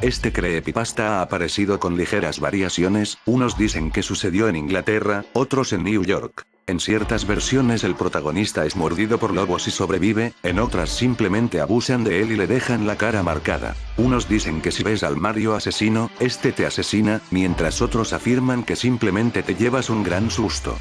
Este creepypasta ha aparecido con ligeras variaciones, unos dicen que sucedió en Inglaterra, otros en New York. En ciertas versiones el protagonista es mordido por lobos y sobrevive, en otras simplemente abusan de él y le dejan la cara marcada. Unos dicen que si ves al Mario asesino, este te asesina, mientras otros afirman que simplemente te llevas un gran susto.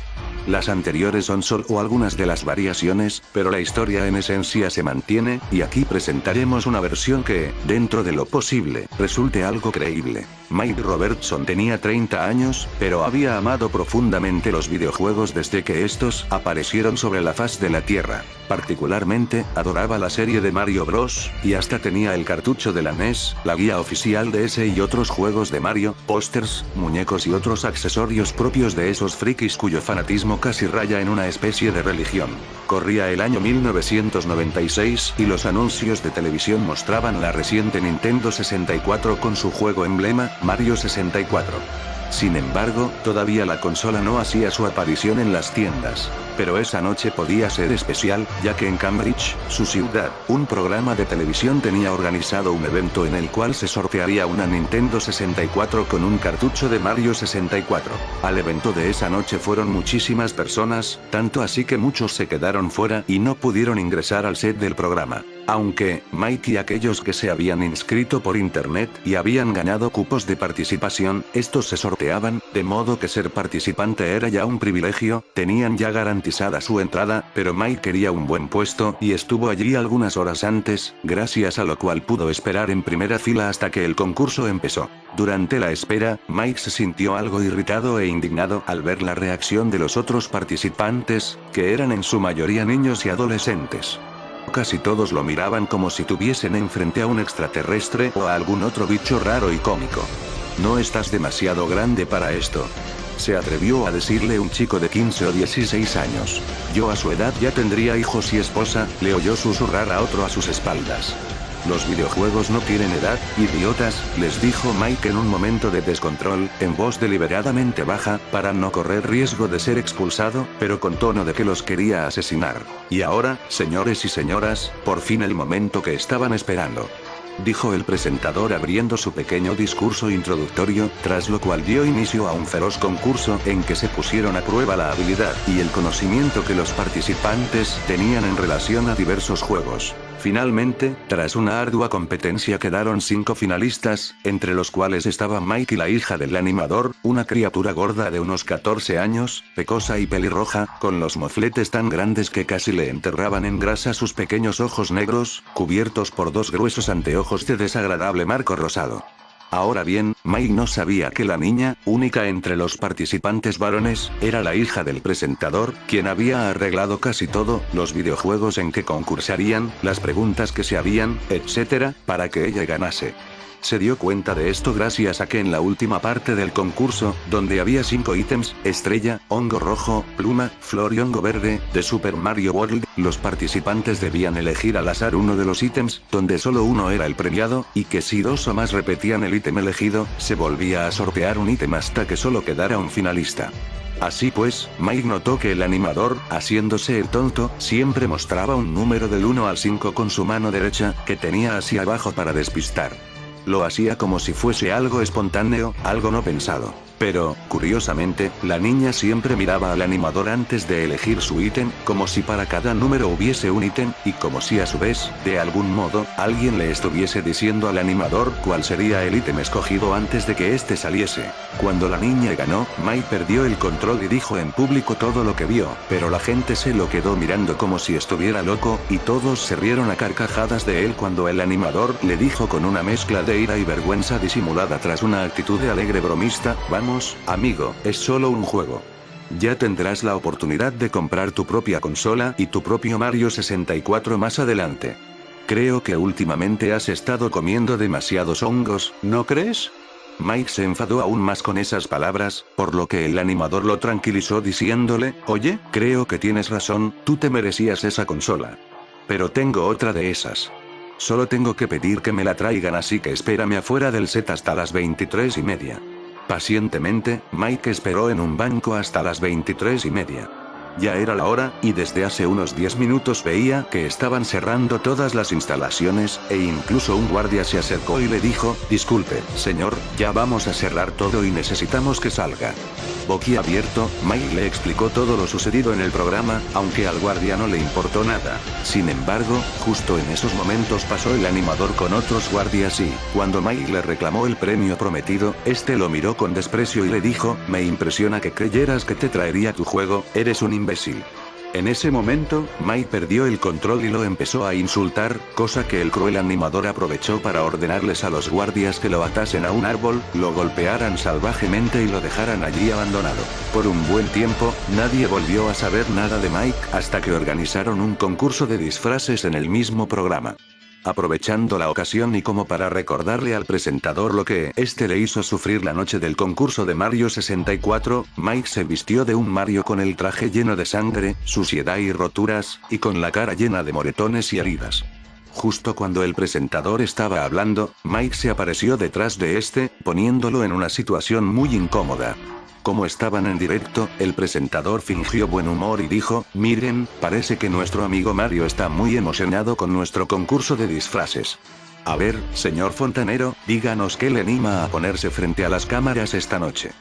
Las anteriores son solo algunas de las variaciones, pero la historia en esencia se mantiene, y aquí presentaremos una versión que, dentro de lo posible, resulte algo creíble. Mike Robertson tenía 30 años, pero había amado profundamente los videojuegos desde que estos aparecieron sobre la faz de la Tierra. Particularmente, adoraba la serie de Mario Bros, y hasta tenía el cartucho de la NES, la guía oficial de ese y otros juegos de Mario, pósters, muñecos y otros accesorios propios de esos frikis cuyo fanatismo casi raya en una especie de religión. Corría el año 1996 y los anuncios de televisión mostraban la reciente Nintendo 64 con su juego emblema, Mario 64. Sin embargo, todavía la consola no hacía su aparición en las tiendas. Pero esa noche podía ser especial, ya que en Cambridge, su ciudad, un programa de televisión tenía organizado un evento en el cual se sortearía una Nintendo 64 con un cartucho de Mario 64. Al evento de esa noche fueron muchísimas personas, tanto así que muchos se quedaron fuera y no pudieron ingresar al set del programa. Aunque, Mike y aquellos que se habían inscrito por internet y habían ganado cupos de participación, estos se sorteaban, de modo que ser participante era ya un privilegio, tenían ya garantizada su entrada, pero Mike quería un buen puesto y estuvo allí algunas horas antes, gracias a lo cual pudo esperar en primera fila hasta que el concurso empezó. Durante la espera, Mike se sintió algo irritado e indignado al ver la reacción de los otros participantes, que eran en su mayoría niños y adolescentes. Casi todos lo miraban como si tuviesen enfrente a un extraterrestre o a algún otro bicho raro y cómico. No estás demasiado grande para esto. Se atrevió a decirle un chico de 15 o 16 años. Yo a su edad ya tendría hijos y esposa, le oyó susurrar a otro a sus espaldas. Los videojuegos no tienen edad, idiotas, les dijo Mike en un momento de descontrol, en voz deliberadamente baja, para no correr riesgo de ser expulsado, pero con tono de que los quería asesinar. Y ahora, señores y señoras, por fin el momento que estaban esperando. Dijo el presentador abriendo su pequeño discurso introductorio, tras lo cual dio inicio a un feroz concurso en que se pusieron a prueba la habilidad y el conocimiento que los participantes tenían en relación a diversos juegos. Finalmente, tras una ardua competencia quedaron 5 finalistas, entre los cuales estaba Mike y la hija del animador, una criatura gorda de unos 14 años, pecosa y pelirroja, con los mofletes tan grandes que casi le enterraban en grasa sus pequeños ojos negros, cubiertos por 2 gruesos anteojos de desagradable marco rosado. Ahora bien, Mike no sabía que la niña, única entre los participantes varones, era la hija del presentador, quien había arreglado casi todo, los videojuegos en que concursarían, las preguntas que se harían, etc., para que ella ganase. Se dio cuenta de esto gracias a que en la última parte del concurso, donde había 5 ítems, estrella, hongo rojo, pluma, flor y hongo verde, de Super Mario World, los participantes debían elegir al azar uno de los ítems, donde solo uno era el premiado, y que si 2 o más repetían el ítem elegido, se volvía a sortear un ítem hasta que solo quedara un finalista. Así pues, Mike notó que el animador, haciéndose el tonto, siempre mostraba un número del 1 al 5 con su mano derecha, que tenía hacia abajo para despistar. Lo hacía como si fuese algo espontáneo, algo no pensado. Pero, curiosamente, la niña siempre miraba al animador antes de elegir su ítem, como si para cada número hubiese un ítem, y como si a su vez, de algún modo, alguien le estuviese diciendo al animador cuál sería el ítem escogido antes de que éste saliese. Cuando la niña ganó, Mike perdió el control y dijo en público todo lo que vio, pero la gente se lo quedó mirando como si estuviera loco, y todos se rieron a carcajadas de él cuando el animador le dijo con una mezcla de ira y vergüenza disimulada tras una actitud de alegre bromista: vamos, amigo, es solo un juego. Ya tendrás la oportunidad de comprar tu propia consola y tu propio Mario 64 más adelante. Creo que últimamente has estado comiendo demasiados hongos, ¿no crees? Mike se enfadó aún más con esas palabras, por lo que el animador lo tranquilizó diciéndole: oye, creo que tienes razón, tú te merecías esa consola. Pero tengo otra de esas. Solo tengo que pedir que me la traigan, así que espérame afuera del set hasta las 23:30. Pacientemente, Mike esperó en un banco hasta las 23:30. Ya era la hora, y desde hace unos 10 minutos veía que estaban cerrando todas las instalaciones, e incluso un guardia se acercó y le dijo, disculpe, señor, ya vamos a cerrar todo y necesitamos que salga. Boquiabierto, Mike le explicó todo lo sucedido en el programa, aunque al guardia no le importó nada. Sin embargo, justo en esos momentos pasó el animador con otros guardias y, cuando Mike le reclamó el premio prometido, este lo miró con desprecio y le dijo, me impresiona que creyeras que te traería tu juego, eres un imbécil. En ese momento, Mike perdió el control y lo empezó a insultar, cosa que el cruel animador aprovechó para ordenarles a los guardias que lo atasen a un árbol, lo golpearan salvajemente y lo dejaran allí abandonado. Por un buen tiempo, nadie volvió a saber nada de Mike, hasta que organizaron un concurso de disfraces en el mismo programa. Aprovechando la ocasión y como para recordarle al presentador lo que este le hizo sufrir la noche del concurso de Mario 64, Mike se vistió de un Mario con el traje lleno de sangre, suciedad y roturas, y con la cara llena de moretones y heridas. Justo cuando el presentador estaba hablando, Mike se apareció detrás de este, poniéndolo en una situación muy incómoda. Como estaban en directo, el presentador fingió buen humor y dijo, miren, parece que nuestro amigo Mario está muy emocionado con nuestro concurso de disfraces. A ver, señor fontanero, díganos qué le anima a ponerse frente a las cámaras esta noche.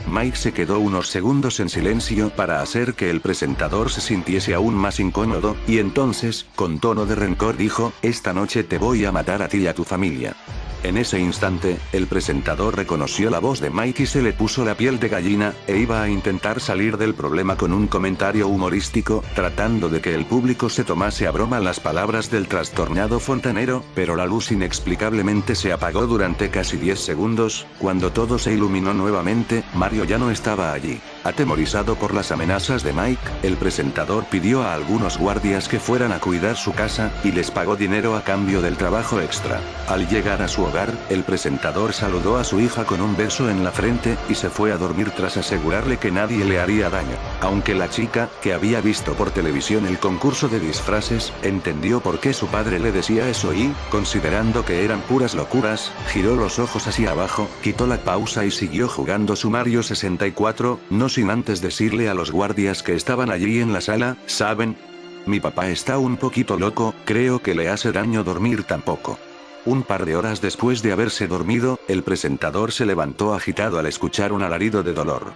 Mike se quedó unos segundos en silencio para hacer que el presentador se sintiese aún más incómodo, y entonces, con tono de rencor dijo, esta noche te voy a matar a ti y a tu familia. En ese instante, el presentador reconoció la voz de Mike y se le puso la piel de gallina, e iba a intentar salir del problema con un comentario humorístico, tratando de que el público se tomase a broma las palabras del trastornado fontanero, pero la luz inexplicablemente se apagó durante casi 10 segundos, cuando todo se iluminó nuevamente, Mario ya no estaba allí. Atemorizado por las amenazas de Mike, el presentador pidió a algunos guardias que fueran a cuidar su casa, y les pagó dinero a cambio del trabajo extra. Al llegar a su hogar, el presentador saludó a su hija con un beso en la frente, y se fue a dormir tras asegurarle que nadie le haría daño. Aunque la chica, que había visto por televisión el concurso de disfraces, entendió por qué su padre le decía eso y, considerando que eran puras locuras, giró los ojos hacia abajo, quitó la pausa y siguió jugando su Mario 64, no sin antes decirle a los guardias que estaban allí en la sala, ¿saben? Mi papá está un poquito loco, creo que le hace daño dormir tan poco. Un par de horas después de haberse dormido, el presentador se levantó agitado al escuchar un alarido de dolor.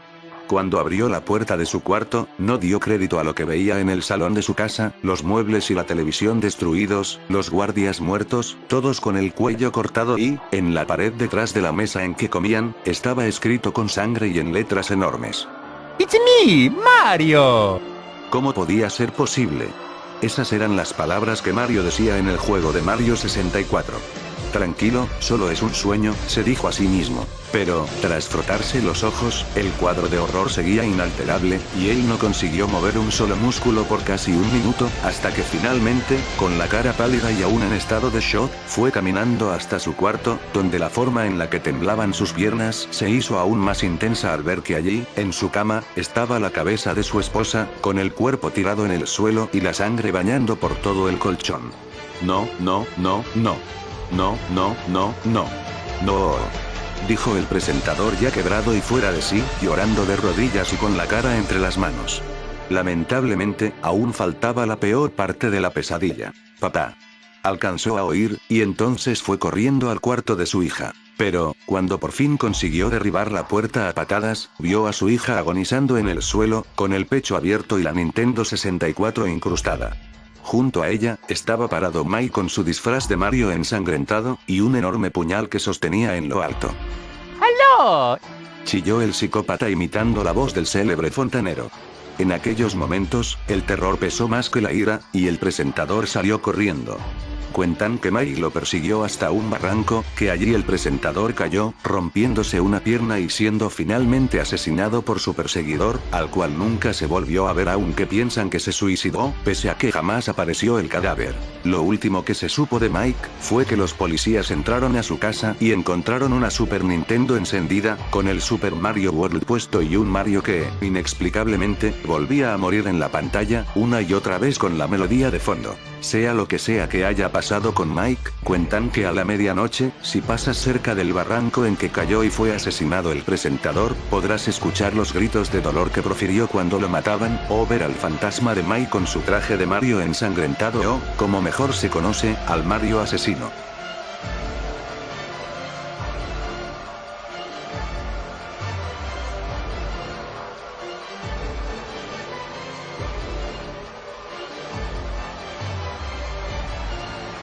Cuando abrió la puerta de su cuarto, no dio crédito a lo que veía en el salón de su casa, los muebles y la televisión destruidos, los guardias muertos, todos con el cuello cortado y, en la pared detrás de la mesa en que comían, estaba escrito con sangre y en letras enormes. It's me, Mario. ¿Cómo podía ser posible? Esas eran las palabras que Mario decía en el juego de Mario 64. Tranquilo, solo es un sueño, se dijo a sí mismo. Pero, tras frotarse los ojos, el cuadro de horror seguía inalterable, y él no consiguió mover un solo músculo por casi un minuto, hasta que finalmente, con la cara pálida y aún en estado de shock, fue caminando hasta su cuarto, donde la forma en la que temblaban sus piernas se hizo aún más intensa al ver que allí, en su cama, estaba la cabeza de su esposa, con el cuerpo tirado en el suelo y la sangre bañando por todo el colchón. No, no, no, no. No, no, no, no. No. Dijo el presentador ya quebrado y fuera de sí, llorando de rodillas y con la cara entre las manos. Lamentablemente, aún faltaba la peor parte de la pesadilla. Papá. Alcanzó a oír, y entonces fue corriendo al cuarto de su hija. Pero, cuando por fin consiguió derribar la puerta a patadas, vio a su hija agonizando en el suelo, con el pecho abierto y la Nintendo 64 incrustada. Junto a ella, estaba parado Mike con su disfraz de Mario ensangrentado, y un enorme puñal que sostenía en lo alto. ¡Aló! Chilló el psicópata imitando la voz del célebre fontanero. En aquellos momentos, el terror pesó más que la ira, y el presentador salió corriendo. Cuentan que Mike lo persiguió hasta un barranco, que allí el presentador cayó, rompiéndose una pierna y siendo finalmente asesinado por su perseguidor, al cual nunca se volvió a ver aunque piensan que se suicidó, pese a que jamás apareció el cadáver. Lo último que se supo de Mike, fue que los policías entraron a su casa y encontraron una Super Nintendo encendida, con el Super Mario World puesto y un Mario que, inexplicablemente, volvía a morir en la pantalla, una y otra vez con la melodía de fondo. Sea lo que sea que haya pasado con Mike, cuentan que a la medianoche, si pasas cerca del barranco en que cayó y fue asesinado el presentador, podrás escuchar los gritos de dolor que profirió cuando lo mataban, o ver al fantasma de Mike con su traje de Mario ensangrentado o, como mejor se conoce, al Mario asesino.